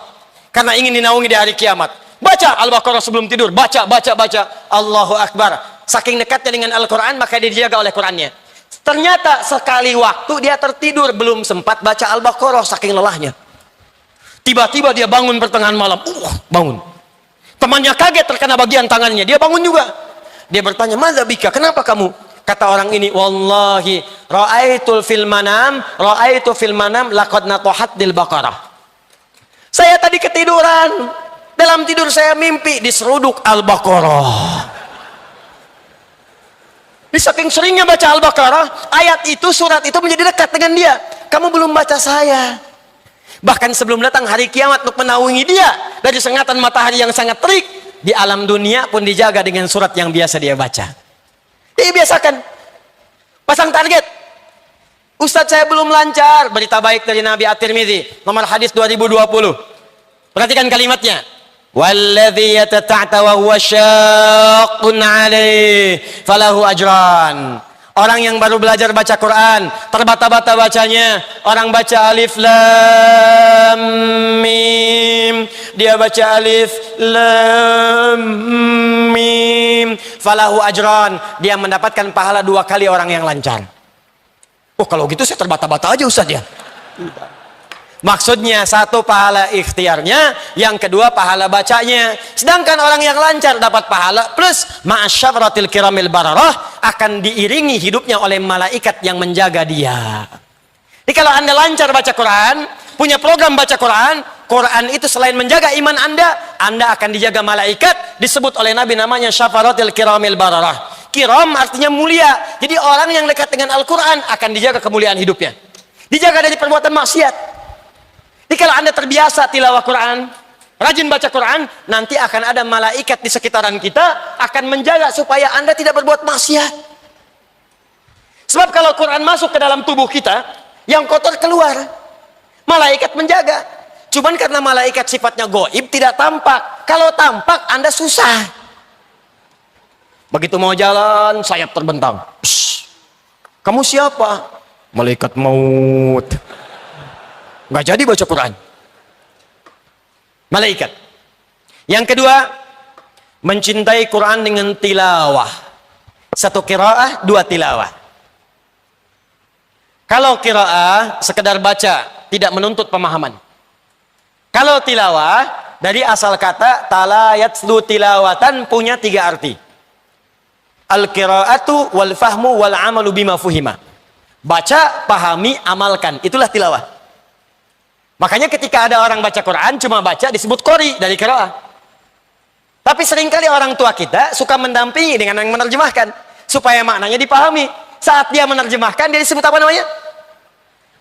karena ingin dinaungi di hari kiamat. Baca Al-Baqarah sebelum tidur, baca. Allahu Akbar. Saking dekatnya dengan Al-Quran, maka dia dijaga oleh Qurannya. Ternyata sekali waktu dia tertidur, belum sempat baca Al-Baqarah saking lelahnya. Tiba-tiba dia bangun pertengahan malam. Bangun. Temannya kaget terkena bagian tangannya, dia bangun juga. Dia bertanya, "Madza bika? Kenapa kamu?" Kata orang ini, "Wallahi ra'aitu fil manam laqad natahatil Baqarah." Saya tadi ketiduran. Dalam tidur saya mimpi diseruduk Al-Baqarah. Di saking seringnya baca Al-Baqarah, ayat itu, surat itu menjadi dekat dengan dia. Kamu belum baca saya. Bahkan sebelum datang hari kiamat untuk menaungi dia dari sengatan matahari yang sangat terik, di alam dunia pun dijaga dengan surat yang biasa dia baca. Dibiasakan. Pasang target. Ustadz saya belum lancar. Berita baik dari Nabi At-Tirmidzi, nomor hadis 2020. Perhatikan kalimatnya. Walladzi yatata'ta wa huwa syaqqun 'alaihi falahu ajran. Orang yang baru belajar baca Quran, terbata-bata bacanya. Orang baca alif lam mim, dia baca alif lam mim, falahu ajran, dia mendapatkan pahala 2 kali orang yang lancar. Oh, kalau gitu saya terbata-bata aja Ustaz ya. Maksudnya, 1 pahala ikhtiarnya, yang kedua pahala bacanya. Sedangkan orang yang lancar dapat pahala plus ma'asyaratil kiramil bararah, akan diiringi hidupnya oleh malaikat yang menjaga dia. Jadi kalau Anda lancar baca Quran, punya program baca Quran, Quran itu selain menjaga iman Anda akan dijaga malaikat, disebut oleh Nabi namanya syafaratil kiramil bararah. Kiram artinya mulia. Jadi orang yang dekat dengan Al-Quran akan dijaga kemuliaan hidupnya. Dijaga dari perbuatan maksiat. Jadi kalau Anda terbiasa tilawah Quran, rajin baca Quran, nanti akan ada malaikat di sekitaran kita akan menjaga supaya Anda tidak berbuat maksiat. Sebab kalau Quran masuk ke dalam tubuh kita, yang kotor keluar. Malaikat menjaga. Cuman karena malaikat sifatnya gaib, tidak tampak. Kalau tampak, Anda susah. Begitu mau jalan, sayap terbentang. Psst, kamu siapa? Malaikat maut. Nggak jadi baca Quran. Malaikat. Yang kedua, mencintai Quran dengan tilawah. Satu qiraah, dua tilawah. Kalau qiraah, sekedar baca, tidak menuntut pemahaman. Kalau tilawah, dari asal kata tala yatslu tilawatan, punya tiga arti. Al-qira'atu wal fahmu wal amalu bima fuhima. Baca, pahami, amalkan. Itulah tilawah. Makanya ketika ada orang baca Quran, cuma baca disebut qori dari qira'ah. Tapi seringkali orang tua kita suka mendampingi dengan yang menerjemahkan. Supaya maknanya dipahami. Saat dia menerjemahkan, dia disebut apa namanya?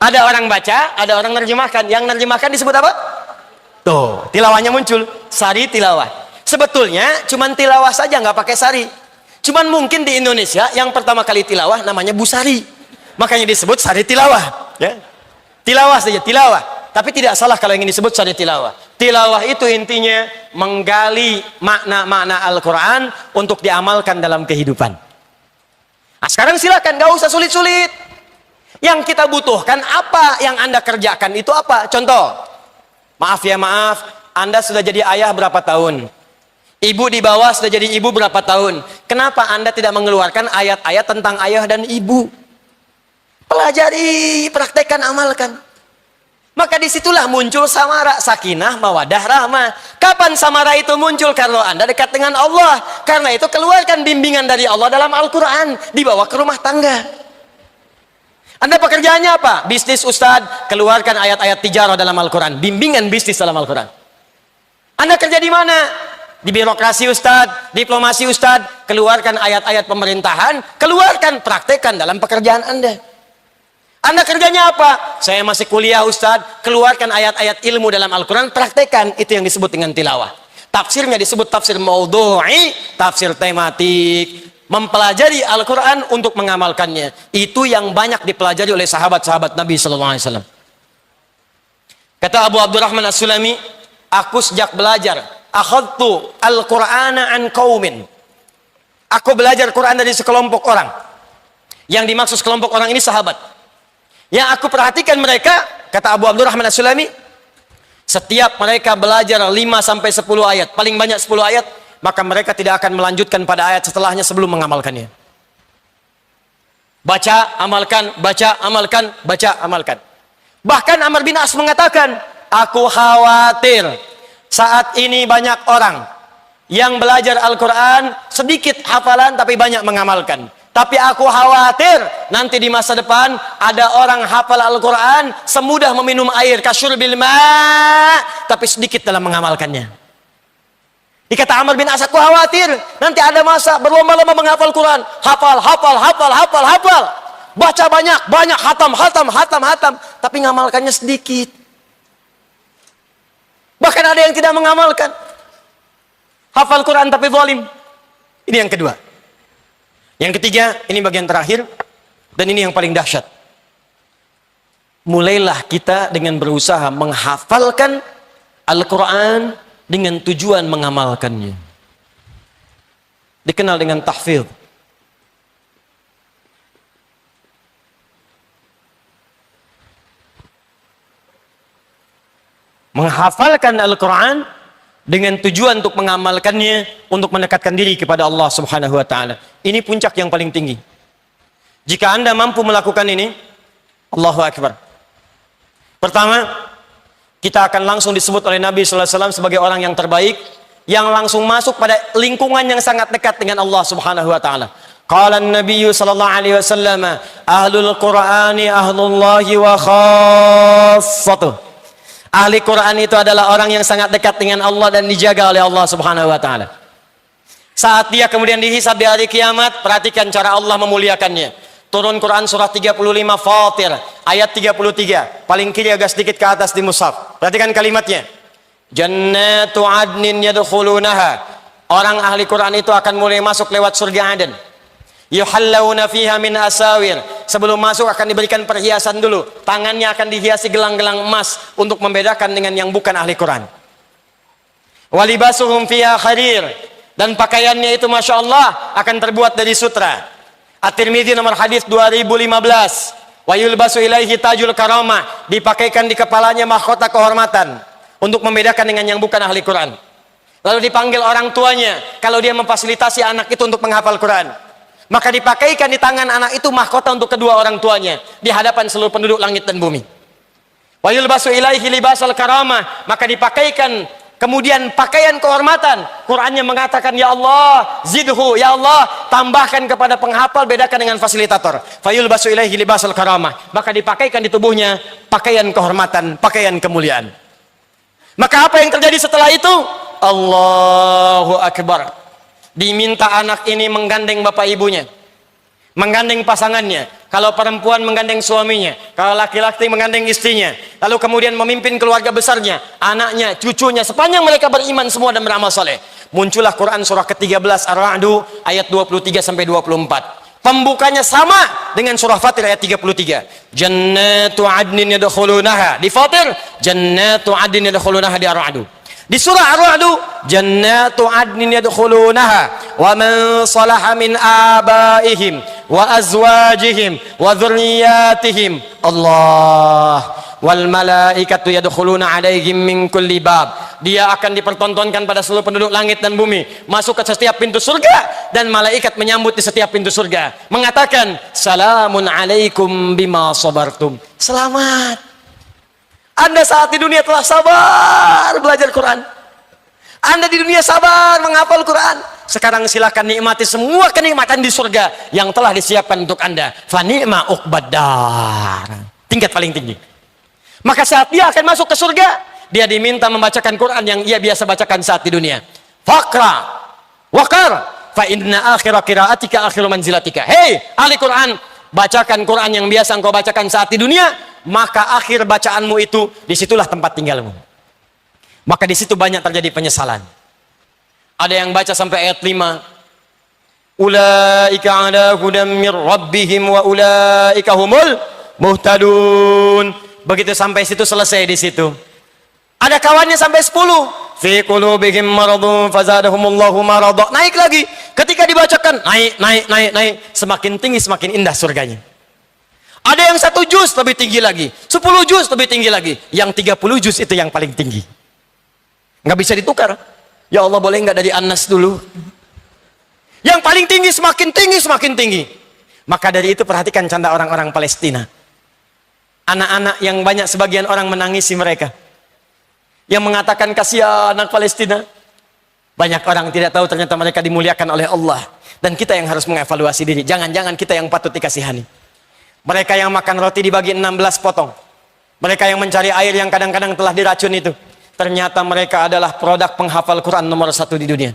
Ada orang baca, ada orang menerjemahkan. Yang menerjemahkan disebut apa? Tuh, tilawahnya muncul. Sari tilawah. Sebetulnya cuma tilawah saja, nggak pakai sari. Cuman mungkin di Indonesia yang pertama kali tilawah namanya Busari. Makanya disebut sari tilawah. Ya. Tilawah saja, tilawah. Tapi tidak salah kalau ingin disebut sari tilawah. Tilawah itu intinya menggali makna-makna Al-Quran untuk diamalkan dalam kehidupan. Nah, sekarang silakan, gak usah sulit-sulit. Yang kita butuhkan apa yang Anda kerjakan itu apa? Contoh, maaf ya maaf, Anda sudah jadi ayah berapa tahun? Ibu di bawah sudah jadi ibu berapa tahun? Kenapa Anda tidak mengeluarkan ayat-ayat tentang ayah dan ibu? Pelajari, praktekkan, amalkan. Maka disitulah muncul samara, sakinah, mawadah, rahmah. Kapan samara itu muncul? Kalau Anda dekat dengan Allah. Karena itu keluarkan bimbingan dari Allah dalam Al-Quran. Dibawa ke rumah tangga. Anda pekerjaannya apa? Bisnis Ustadz, keluarkan ayat-ayat tijarah dalam Al-Quran. Bimbingan bisnis dalam Al-Quran. Anda kerja di mana? Di birokrasi Ustadz, diplomasi Ustadz, keluarkan ayat-ayat pemerintahan, keluarkan, praktekkan dalam pekerjaan Anda. Anda kerjanya apa? Saya masih kuliah Ustadz, keluarkan ayat-ayat ilmu dalam Al-Quran, praktekkan. Itu yang disebut dengan tilawah. Tafsirnya disebut tafsir maudhu'i, tafsir tematik. Mempelajari Al-Quran untuk mengamalkannya. Itu yang banyak dipelajari oleh sahabat-sahabat Nabi SAW. Kata Abu Abdurrahman As-Sulami, aku sejak belajar, akhadtu al-Qur'ana an qaumin. Aku belajar Quran dari sekelompok orang. Yang dimaksud sekelompok orang ini sahabat. Yang aku perhatikan mereka, kata Abu Abdurrahman As-Sulami, setiap mereka belajar 5-10 ayat, paling banyak 10 ayat, maka mereka tidak akan melanjutkan pada ayat setelahnya sebelum mengamalkannya. Baca, amalkan, baca, amalkan, baca, amalkan. Bahkan Amr bin As mengatakan, aku khawatir saat ini banyak orang yang belajar Al-Quran, sedikit hafalan tapi banyak mengamalkan. Tapi aku khawatir nanti di masa depan ada orang hafal Al-Quran semudah meminum air, kasyurbil ma', tapi sedikit dalam mengamalkannya. Dikata Amr bin As, aku khawatir nanti ada masa berlomba-lomba menghafal Quran, hafal, baca banyak, hatam, tapi ngamalkannya sedikit. Bahkan ada yang tidak mengamalkan. Hafal Quran tapi zalim. Ini yang kedua. Yang ketiga, ini bagian terakhir, dan ini yang paling dahsyat. Mulailah kita dengan berusaha menghafalkan Al-Quran dengan tujuan mengamalkannya. Dikenal dengan tahfidz. Menghafalkan Al-Quran dengan tujuan untuk mengamalkannya, untuk mendekatkan diri kepada Allah Subhanahu wa ta'ala. Ini puncak yang paling tinggi. Jika Anda mampu melakukan ini, Allahu Akbar. Pertama, kita akan langsung disebut oleh Nabi sallallahu alaihi wasallam sebagai orang yang terbaik, yang langsung masuk pada lingkungan yang sangat dekat dengan Allah Subhanahu wa ta'ala. Qala an-nabiy sallallahu alaihi wasallam, ahlul Qur'ani ahlullahi wa khassatuh. Ahli Quran itu adalah orang yang sangat dekat dengan Allah dan dijaga oleh Allah Subhanahu wa taala. Saat dia kemudian dihisab di hari kiamat, perhatikan cara Allah memuliakannya. Turun Quran surah 35 Fatir ayat 33, paling kiri agak sedikit ke atas di mushaf. Perhatikan kalimatnya. Jannatu adnin yadkhulunaha. Orang ahli Quran itu akan mulai masuk lewat surga Aden. Yuhallawna fiha min asawir. Sebelum masuk akan diberikan perhiasan dulu. Tangannya akan dihiasi gelang-gelang emas untuk membedakan dengan yang bukan ahli Quran. Walibasuhum fiha harir. Dan pakaiannya itu Masya Allah akan terbuat dari sutra. At-Tirmidzi nomor hadis 2015. Wa yulbasu ilaihi tajul karamah. Dipakaikan di kepalanya mahkota kehormatan untuk membedakan dengan yang bukan ahli Quran. Lalu dipanggil orang tuanya kalau dia memfasilitasi anak itu untuk menghafal Quran. Maka dipakaikan di tangan anak itu mahkota untuk kedua orang tuanya di hadapan seluruh penduduk langit dan bumi. Wa yulbasu ilaihi libasal karamah. Maka dipakaikan kemudian pakaian kehormatan. Qurannya mengatakan, ya Allah, zidhu, ya Allah, tambahkan kepada penghafal, bedakan dengan fasilitator. Fayul basu ilaihi libasal karamah. Maka dipakaikan di tubuhnya pakaian kehormatan, pakaian kemuliaan. Maka apa yang terjadi setelah itu? Allahu Akbar. Diminta anak ini menggandeng bapak ibunya, menggandeng pasangannya. Kalau perempuan menggandeng suaminya, kalau laki-laki menggandeng istrinya, lalu kemudian memimpin keluarga besarnya, anaknya, cucunya, sepanjang mereka beriman semua dan beramal saleh. Muncullah Quran surah ke-13 Ar-Ra'd ayat 23 sampai 24. Pembukanya sama dengan surah Fatir ayat 33. Jannatu adnin yadkhulunaha. Di Fatir, jannatu adnin yadkhulunaha. Di Ar-Ra'd. Di surah Ar-Ra'd, jannatu adnin yadkhulunaha wa man salaha min abaihim wa azwajihim wa dzurriyyatihim. Allah wal malaikatu yadkhuluna alaihim min kulli bab. Dia akan dipertontonkan pada seluruh penduduk langit dan bumi, masuk ke setiap pintu surga, dan malaikat menyambut di setiap pintu surga, mengatakan salamun alaikum bima sabartum. Selamat, Anda saat di dunia telah sabar belajar Quran. Anda di dunia sabar menghafal Quran. Sekarang silakan nikmati semua kenikmatan di surga yang telah disiapkan untuk Anda. Fa ni'ma uqbadar. Tingkat paling tinggi. Maka saat dia akan masuk ke surga, dia diminta membacakan Quran yang ia biasa bacakan saat di dunia. Faqra waqar fa inna akhira qiraatika akhiru manzilatika. Hei ahli Quran, bacakan Quran yang biasa engkau bacakan saat di dunia, maka akhir bacaanmu itu disitulah tempat tinggalmu. Maka di situ banyak terjadi penyesalan. Ada yang baca sampai ayat 5. Ulaika ala hudam mir rabbihim wa ulaika humul muhtadun. Begitu sampai situ selesai di situ. Ada kawannya sampai 10. Fi qulubihim maradun fazadahumullahu marada. Naik lagi. Ketika dibacakan, naik. Semakin tinggi semakin indah surganya. Ada yang 1 juz lebih tinggi lagi, 10 juz lebih tinggi lagi, yang 30 juz itu yang paling tinggi. Nggak bisa ditukar. Ya Allah, boleh nggak dari An-Nas dulu? Yang paling tinggi semakin tinggi semakin tinggi. Maka dari itu perhatikan canda orang-orang Palestina. Anak-anak yang banyak sebagian orang menangisi mereka, yang mengatakan kasihan anak Palestina. Banyak orang tidak tahu ternyata mereka dimuliakan oleh Allah. Dan kita yang harus mengevaluasi diri. Jangan-jangan kita yang patut dikasihani. Mereka yang makan roti dibagi 16 potong. Mereka yang mencari air yang kadang-kadang telah diracun itu. Ternyata mereka adalah produk penghafal Quran nomor 1 di dunia.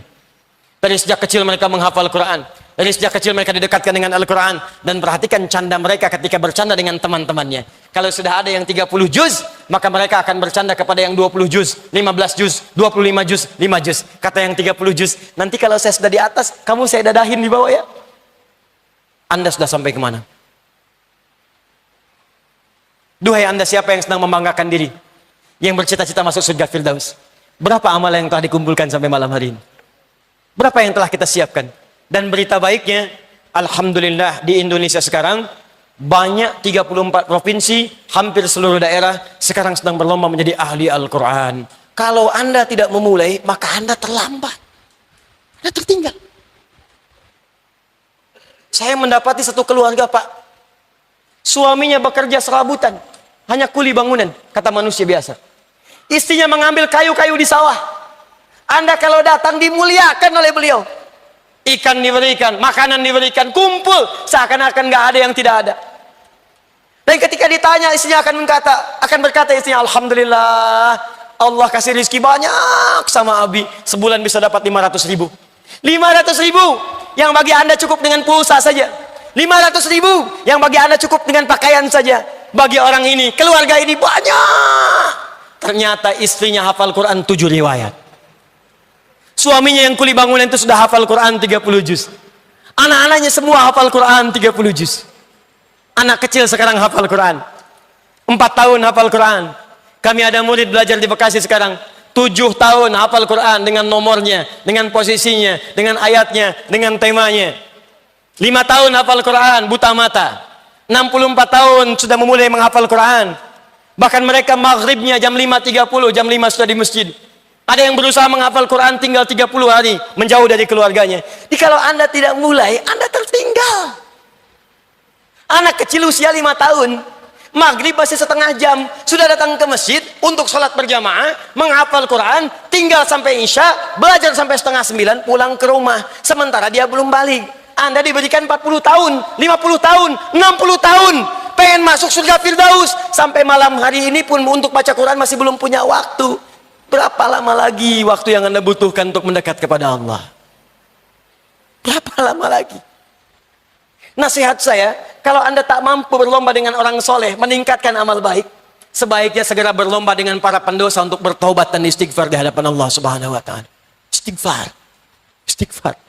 Dari sejak kecil mereka menghafal Quran. Dari sejak kecil mereka didekatkan dengan Al-Quran. Dan perhatikan canda mereka ketika bercanda dengan teman-temannya. Kalau sudah ada yang 30 juz, maka mereka akan bercanda kepada yang 20 juz, 15 juz, 25 juz, 5 juz. Kata yang 30 juz, nanti kalau saya sudah di atas, kamu saya dadahin di bawah ya. Anda sudah sampai kemana? Duhai Anda siapa yang sedang membanggakan diri, yang bercita-cita masuk surga Firdaus? Berapa amal yang telah dikumpulkan sampai malam hari ini? Berapa yang telah kita siapkan? Dan berita baiknya, alhamdulillah di Indonesia sekarang banyak 34 provinsi, hampir seluruh daerah sekarang sedang berlomba menjadi ahli Al-Quran. Kalau Anda tidak memulai, maka Anda terlambat. Anda tertinggal. Saya mendapati satu keluarga, Pak. Suaminya bekerja serabutan, hanya kuli bangunan, kata manusia biasa. Istrinya mengambil kayu-kayu di sawah. Anda kalau datang dimuliakan oleh beliau. Ikan diberikan, makanan diberikan, kumpul. Seakan-akan nggak ada yang tidak ada. Dan ketika ditanya, istrinya akan berkata istrinya, alhamdulillah, Allah kasih rezeki banyak sama Abi. Sebulan bisa dapat 500 ribu. 500 ribu yang bagi Anda cukup dengan pulsa saja. 500 ribu yang bagi Anda cukup dengan pakaian saja. Bagi orang ini, keluarga ini banyak. Ternyata istrinya hafal Quran 7 riwayat. Suaminya yang kuli bangunan itu sudah hafal Quran 30 juz. Anak-anaknya semua hafal Quran 30 juz. Anak kecil sekarang hafal Quran. 4 tahun hafal Quran. Kami ada murid belajar di Bekasi sekarang. 7 tahun hafal Quran dengan nomornya, dengan posisinya, dengan ayatnya, dengan temanya. 5 tahun hafal Quran, buta mata. 64 tahun sudah memulai menghafal Quran. Bahkan mereka maghribnya jam 5.30, jam 5 sudah di masjid. Ada yang berusaha menghafal Quran tinggal 30 hari, menjauh dari keluarganya. Jadi kalau Anda tidak mulai, Anda tertinggal. Anak kecil usia 5 tahun, maghrib masih setengah jam, sudah datang ke masjid untuk sholat berjamaah, menghafal Quran, tinggal sampai isya, belajar sampai setengah 9, pulang ke rumah. Sementara dia belum balik. Anda diberikan 40 tahun, 50 tahun, 60 tahun, pengen masuk surga Firdaus. Sampai malam hari ini pun untuk baca Quran masih belum punya waktu. Berapa lama lagi waktu yang Anda butuhkan untuk mendekat kepada Allah? Berapa lama lagi? Nasihat saya, kalau Anda tak mampu berlomba dengan orang soleh, meningkatkan amal baik, sebaiknya segera berlomba dengan para pendosa untuk bertobat dan istighfar di hadapan Allah Subhanahu wa Ta'ala. Istighfar, istighfar.